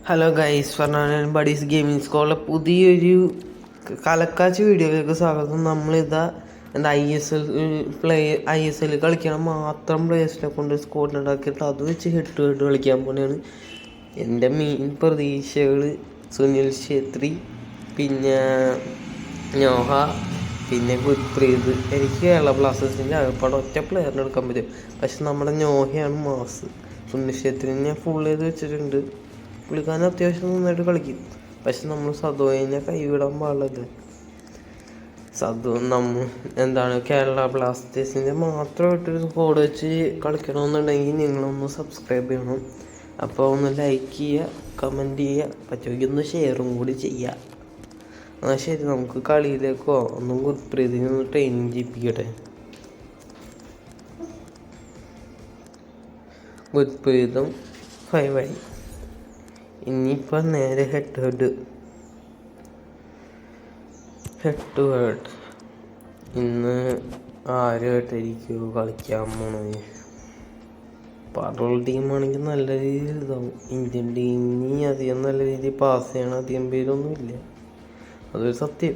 Hello guys, Fernando buddies gaming സ്കോളിലെ പുതിയൊരു കലക്കാച്ച് വീഡിയോയിലേക്ക് സ്വാഗതം. നമ്മളിതാ ഐ എസ് എൽ കളിക്കാൻ മാത്രം പ്ലേയേഴ്സിനെ കൊണ്ട് സ്കോഡ് ഉണ്ടാക്കിയിട്ട് അത് വെച്ച് ഹെഡ് ടു ഹെഡ് കളിക്കാൻ പോലെയാണ്. എൻ്റെ മെയിൻ പ്രതീക്ഷകൾ സുനിൽ ഛേത്രി, പിന്നെ നോഹ, പിന്നെ ഗുർപ്രീത്. എനിക്ക് കേരള ബ്ലാസ്റ്റേഴ്സിൻ്റെ അകപ്പാട് ഒറ്റ പ്ലെയറിനെ എടുക്കാൻ പറ്റും. പക്ഷെ നമ്മുടെ നോഹയാണ് മാസ്. സുനിൽ ഛേത്രിനെ ഞാൻ ഫുൾ ചെയ്ത് വെച്ചിട്ടുണ്ട്. പുള്ളിക്കാരൻ അത്യാവശ്യം നന്നായിട്ട് കളിക്കും. പക്ഷെ നമ്മൾ സദോയിനെ കൈവിടാൻ പാടില്ലത്. കേരള ബ്ലാസ്റ്റേഴ്സിൻ്റെ മാത്രമായിട്ടൊരു സ്കോഡ് വെച്ച് കളിക്കണമെന്നുണ്ടെങ്കിൽ നിങ്ങളൊന്ന് സബ്സ്ക്രൈബ് ചെയ്യണം. അപ്പോൾ ഒന്ന് ലൈക്ക് ചെയ്യുക, കമൻറ്റ് ചെയ്യുക, പറ്റുമെങ്കിൽ ഒന്ന് ഷെയറും കൂടി ചെയ്യുക. എന്നാൽ ശരി, നമുക്ക് കളിയിലേക്കോ. ഒന്നും ഗുർപ്രീതിനെ ഒന്ന് ട്രെയിനിങ് ചെയ്യിപ്പിക്കട്ടെ. ഗുർപ്രീതും 5 ആയി. ഇനിയിപ്പോൾ നേരെ ഹെഡ് ടു ഹെഡ്. ഇന്ന് ആരുമായിട്ടായിരിക്കും കളിക്കാൻ പോണത്? പടോൾ ടീമാണെങ്കിൽ നല്ല രീതിയിൽ ഇതാവും. ഇന്ത്യൻ ടീമിന് അധികം നല്ല രീതിയിൽ പാസ് ചെയ്യണം, അധികം പേരൊന്നുമില്ല, അതൊരു സത്യം.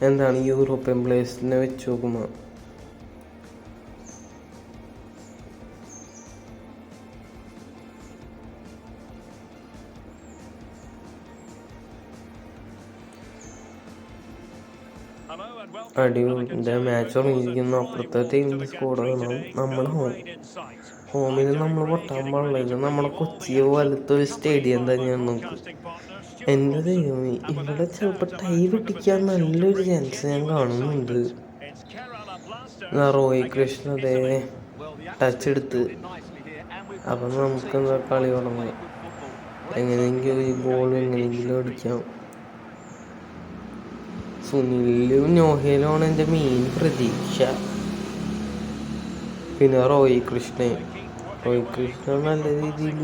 എന്താണ് യൂറോപ്യൻ പ്ലേയേഴ്സിനെ വെച്ച് നോക്കുമ്പോൾ അടിപൊളി മാച്ച് തുടങ്ങിയിരിക്കുന്നു. അപ്പുറത്തെ ടീമിൻ്റെ സ്കോഡ് കാണാം. നമ്മുടെ ഹോമിൽ നമ്മൾ പൊട്ടാൻ പാടില്ല. ഇത് നമ്മുടെ കൊച്ചിയെ വലുത്തൊരു സ്റ്റേഡിയം തന്നെയാണ്. നമുക്ക് എൻ്റെ ദൈവമേ, ഇവിടെ ചിലപ്പോൾ ടൈ വെട്ടിക്കാൻ നല്ലൊരു ചാൻസ് ഞാൻ കാണുന്നുണ്ട്. റോയ് കൃഷ്ണ അതേ ടച്ച് എടുത്ത്. അപ്പം നമുക്കെന്താ കളി തുടങ്ങി. എങ്ങനെയെങ്കിലും ഒരു ഗോൾ എങ്ങനെയെങ്കിലും അടിക്കാം. സുനിലും നോഹയിലുമാണ് എൻ്റെ മെയിൻ പ്രതീക്ഷ. പിന്നെ റോയ് കൃഷ്ണ നല്ല രീതിയിൽ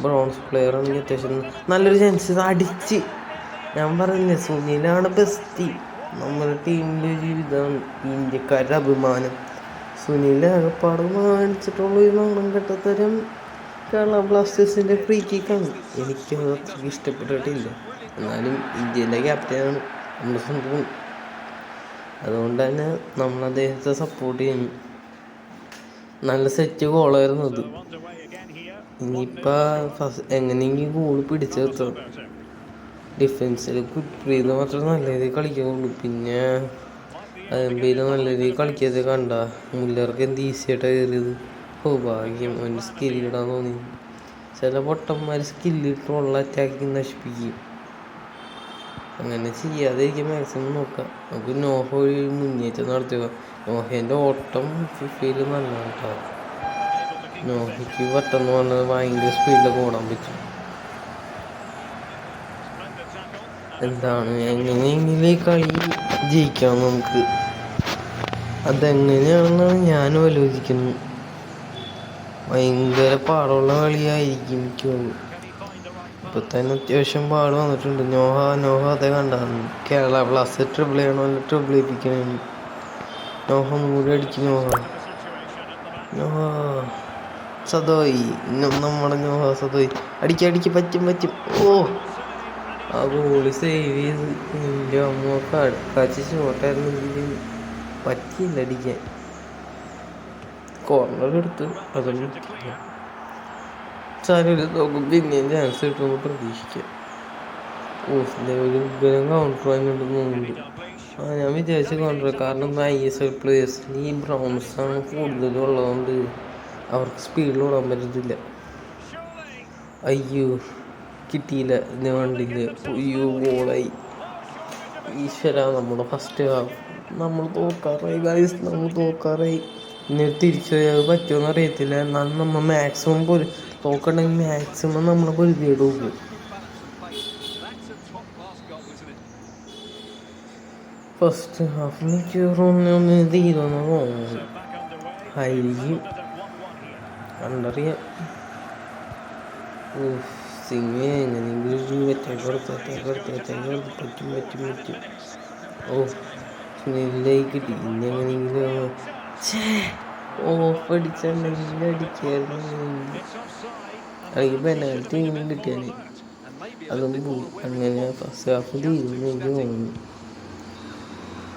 ബ്രോൺസ് പ്ലെയർ ആണെങ്കിൽ അത്യാവശ്യം നല്ലൊരു ചാൻസ് അടിച്ച്. ഞാൻ പറഞ്ഞില്ലേ, സുനിലാണ് ബെസ്റ്റ്. നമ്മുടെ ടീമിൻ്റെ ഒരു ഇതാണ്, ഇന്ത്യക്കാരുടെ അഭിമാനം. സുനിൽ ആകപ്പാട് കാണിച്ചിട്ടുള്ള ഒരു നാണം കെട്ടത്തരം കേരള ബ്ലാസ്റ്റേഴ്സിൻ്റെ ഫ്രീ കിക്കാണ്. എനിക്കത് അത്രയ്ക്ക് ഇഷ്ടപ്പെട്ടിട്ടില്ല. എന്നാലും ഇന്ത്യൻ്റെ ക്യാപ്റ്റനാണ് നമ്മുടെ സ്വന്തം. അതുകൊണ്ട് തന്നെ നമ്മൾ അദ്ദേഹത്തെ സപ്പോർട്ട് ചെയ്യുന്നു. നല്ല സെറ്റ് ഗോളായിരുന്നു അത്. ഇനിയിപ്പോൾ എങ്ങനെയെങ്കിലും ഗോൾ പിടിച്ചു നിർത്തണം. ഡിഫൻസിൽ ഗുർപ്രീത് മാത്രമേ നല്ല രീതിയിൽ കളിക്കുന്നുള്ളൂ. പിന്നെ അതെന്തെങ്കിലും നല്ല രീതിയിൽ കളിക്കാതെ കണ്ട മുല്ലർക്ക് എന്ത് ഈസിയായിട്ടാണ് കയറിയത്. ഭാഗ്യം, അവൻ്റെ സ്കില്ലിടാൻ തോന്നി. ചില പൊട്ടന്മാർ സ്കില്ലിട്ടുള്ള അറ്റാക്കിങ് നശിപ്പിക്കും. അങ്ങനെ ചെയ്യാതിരിക്കാൻ മാക്സിമം നോക്കാം. നമുക്ക് നോഹ ഒരു മുന്നേറ്റം നടത്തുക. നോഹേൻ്റെ ഓട്ടം ഫിഫയിൽ നല്ലതാണ് കേട്ടോ. നോഹയ്ക്ക് പെട്ടെന്ന് പറഞ്ഞത് ഭയങ്കര സ്പീഡിലൊക്കെ ഓടാൻ പറ്റും. എങ്ങനെയെങ്കിലും ഈ കളി ജയിക്കാം നമുക്ക്. അതെങ്ങനെയാണെന്നാണ് ഞാനും ആലോചിക്കുന്നത്. ഭയങ്കര പാടുള്ള കളിയായിരിക്കും എനിക്ക്. ഇപ്പം തന്നെ അത്യാവശ്യം പാട് വന്നിട്ടുണ്ട്. നോഹ അതേ കണ്ടായിരുന്നു. കേരള ബ്ലാസ്റ്റേഴ്സ് ട്രിപ്പിൾ ചെയ്യണോ, അല്ല ട്രിപ്പിൾ ചെയ്യിപ്പിക്കണേ. നോഹ ഒന്നുകൂടി അടിക്കും. നോഹ സദോയ്, നമ്മുടെ നോഹ സദോയ് അടിക്ക് പറ്റും. ഓ, ആ ഗോളി സേവ് ചെയ്ത്. എൻ്റെ അമ്മ കടക്കാച്ച് ഷോട്ടായിരുന്നെങ്കിലും പറ്റിയില്ല അടിക്കാൻ. കോർണർ എടുത്ത് അതൊന്നും ചാനൽ നോക്കും. പിന്നെയും ചാൻസ് കിട്ടുമ്പോൾ പ്രതീക്ഷിക്കാം. ഒരു ഉഗ്രം കൗണ്ടർ വാങ്ങിയിട്ടുണ്ടെന്ന് തോന്നുന്നുണ്ട്. ഞാൻ വിചാരിച്ച കൗണ്ടർ. കാരണം ISL പ്ലേയേഴ്സിന് ഈ ബ്രൗൺസാണ് കൂടുതലും ഉള്ളതുകൊണ്ട് അവർക്ക് സ്പീഡിൽ ഓടാൻ പറ്റത്തില്ല. അയ്യോ, കിട്ടിയില്ല. ഞാൻ കണ്ടില്ല. അയ്യോ, ഗോളായി. ഈശ്വര, നമ്മുടെ ഫസ്റ്റ് ഹാഫ് നമ്മൾ തോക്കാറായി. ഇനി തിരിച്ചറിയാൻ പറ്റുമെന്ന് അറിയത്തില്ല. എന്നാലും നമ്മൾ മാക്സിമം തോക്കണമെങ്കിൽ മാക്സിമം നമ്മൾ പൊരുതിയിട്ട് പോകും. ഫസ്റ്റ് ഹാഫിന് ഒന്ന് തീരുമെന്ന് തോന്നുന്നു. ആയിരിക്കും, കണ്ടറിയാം. സിംഗ് എങ്ങനെയെങ്കിലും പറ്റും. ഓ, സുനിലിലേക്ക് കിട്ടി. ഇനി എങ്ങനെയെങ്കിലും ഓഫ് അടിച്ചിട്ടുണ്ടെങ്കിൽ അടിക്കായിരുന്നു. അല്ലെങ്കിൽ പെനാൽറ്റി ഇനിയും കിട്ടിയാൽ അതും പോയി. അങ്ങനെ ഫസ്റ്റ് ഹാഫ് തീരുന്നു എനിക്ക് തോന്നുന്നു.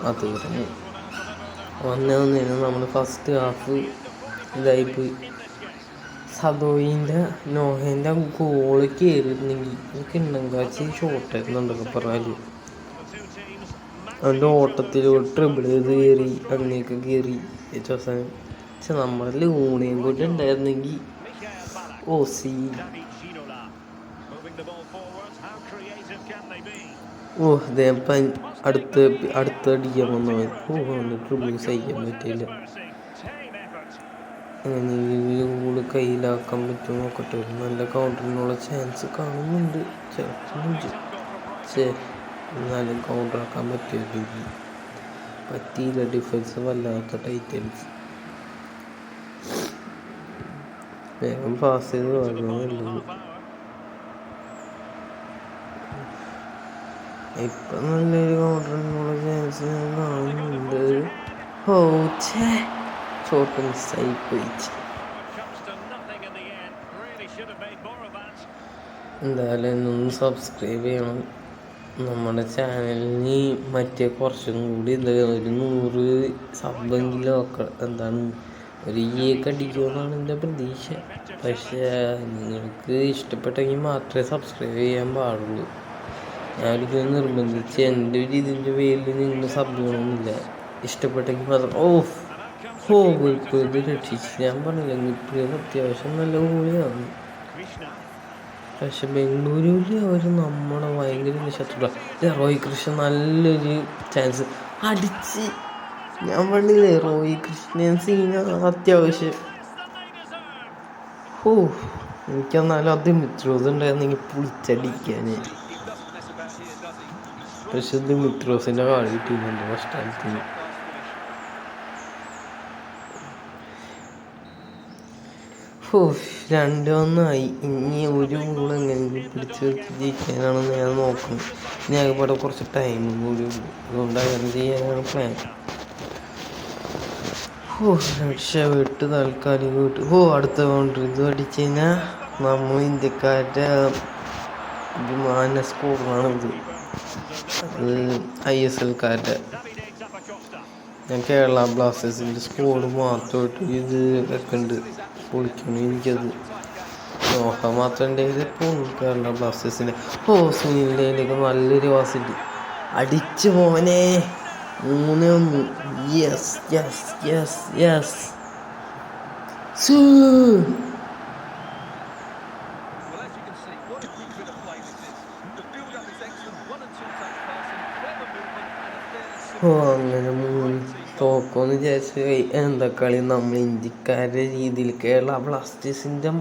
അത് വന്നേ നമ്മൾ ഫസ്റ്റ് ഹാഫ് ഇതായിപ്പോയി. സദോയിൻ്റെ നോഹേൻ്റെ ഗോള് കയറിയിരുന്നെങ്കിൽ കിണ്ണങ്കാച്ചി ഷോട്ടായിരുന്നുണ്ടൊക്കെ പറഞ്ഞാൽ അവൻ്റെ ഓട്ടത്തിലൂടെ ട്രിബിൾ ചെയ്ത് കയറി അങ്ങനെയൊക്കെ കയറി അവസാനം. പക്ഷെ നമ്മുടെ ലൂണയും കൂടെ ഉണ്ടായിരുന്നെങ്കിൽ അദ്ദേഹം അടുത്ത അടിക്കാൻ വന്നവൻ അവൻ്റെ ട്രിബിൾ സഹിക്കാൻ പറ്റില്ല. അങ്ങനെ കയ്യിലാക്കാൻ പറ്റും നോക്കട്ടെ. നല്ല കൗണ്ടറിനുള്ള ചാൻസ് കാണുന്നുണ്ട് പക്ഷേ എന്നാലും കൗണ്ടറാക്കാൻ പറ്റിയില്ല. ഡിഫൻസ് വല്ലാത്ത ടൈറ്റൻസ് വേഗം പാസ് ചെയ്ത് വളർന്നുള്ളത്. ഇപ്പം നല്ലൊരു കൗണ്ടറിനുള്ള ചാൻസ് ഞാൻ കാണുന്നുണ്ട്. ഷോട്ട് മിസ്സായി പോയി. എന്തായാലും ഒന്ന് സബ്സ്ക്രൈബ് ചെയ്യണം നമ്മുടെ ചാനലിന്. മറ്റേ കുറച്ചും കൂടി ഒരു 100 സബ്ബെങ്കിലും ഒക്കെ ഒരു അടിക്കുമെന്നാണ് എൻ്റെ പ്രതീക്ഷ. പക്ഷേ നിങ്ങൾക്ക് ഇഷ്ടപ്പെട്ടെങ്കിൽ മാത്രമേ സബ്സ്ക്രൈബ് ചെയ്യാൻ പാടുള്ളൂ. ഞാൻ ഒരിക്കലും നിർബന്ധിച്ച് എൻ്റെ ഒരു ഇതിൻ്റെ പേരിൽ നിങ്ങൾ സബ് ചെയ്യണമെന്നില്ല. ഇഷ്ടപ്പെട്ടെങ്കിൽ മാത്രം. ഇത് രക്ഷിച്ച് ഞാൻ പറഞ്ഞില്ല. ഇപ്പോഴും അത്യാവശ്യം നല്ല ഗോളിയാണ്. പക്ഷെ ബംഗളൂരുവിൽ അവർ നമ്മളെ ഭയങ്കര ശത്രുത. റോയ് കൃഷ്ണ നല്ലൊരു ചാൻസ് അടിച്ച്. ഞാൻ പറഞ്ഞില്ലേ റോയ് കൃഷ്ണൻ സീന അത്യാവശ്യം. എനിക്കെന്നാലും അത് മിത്രോസ് ഉണ്ടായിരുന്നെങ്കിൽ പൊളിച്ചടിക്കാൻ. പക്ഷെ ഇത് മിത്രോസിൻ്റെ കളി കിട്ടിയിട്ടുണ്ട് ഫസ്റ്റ് ഹാഫിന്. ഓ 2-1 ഇനി ഒരു ഗോൾ എങ്ങനെയെങ്കിലും പിടിച്ച് ജയിക്കാനാണെന്ന് ഞാൻ നോക്കുന്നത്. ഞാൻ ഇവിടെ കുറച്ച് ടൈമും കൂടി ഉള്ളൂ. അതുകൊണ്ട് അങ്ങനെ ചെയ്യാനാണ് പ്ലാൻ. രക്ഷപ്പെട്ട് താൽക്കാലിക വിട്ട്. അടുത്ത കൗണ്ടർ ഇത് അടിച്ചു കഴിഞ്ഞാൽ നമ്മൾ ഇന്ത്യക്കാരുടെ വിമാന സ്കോറാണിത്. അത് ISLക്കാരുടെ. ഞാൻ കേരള ബ്ലാസ്റ്റേഴ്സിൻ്റെ സ്കോഡ് മാത്രമായിട്ട് ഇത് വെക്കുന്നുണ്ട്. പൊളിക്കണം എനിക്കത് നോക്കാൻ മാത്രം ഉണ്ടെങ്കിൽ കേരള ബ്ലാസ്റ്റേഴ്സിൻ്റെ. സുനിലിലേക്ക് നല്ലൊരു വാസിറ്റി അടിച്ചു പോവനെ. 3-1. യെസ്. അങ്ങനെ തോക്കുമെന്ന് വിചാരിച്ച് എന്താ കളി നമ്മൾ ഇന്ത്യക്കാരുടെ രീതിയിൽ കേരള ബ്ലാസ്റ്റേഴ്സിൻ്റെ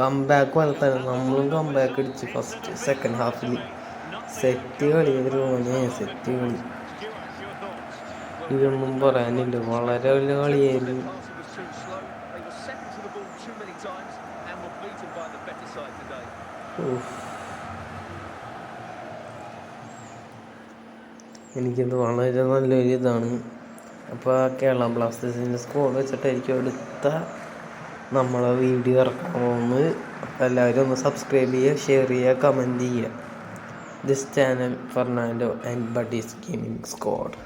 കംബാക്ക് പോലെ തന്നെ നമ്മളും കംബാക്ക് അടിച്ച് ഫസ്റ്റ് സെക്കൻഡ് ഹാഫിൽ സെറ്റ് കളി. സെറ്റ് കളി ഇതൊന്നും പറയാനില്ല. വളരെ വലിയ കളിയായിരുന്നു. എനിക്കത് വളരെ നല്ലൊരു ഇതാണ്. അപ്പോൾ കേരള ബ്ലാസ്റ്റേഴ്സിൻ്റെ സ്കോഡ് വെച്ചിട്ടായിരിക്കും അടുത്ത നമ്മളെ വീഡിയോ ഇറക്കണമെന്ന്. എല്ലാവരും ഒന്ന് സബ്സ്ക്രൈബ് ചെയ്യുക, ഷെയർ ചെയ്യുക, കമൻറ്റ് ചെയ്യുക. This channel Fernando and buddies gaming squad.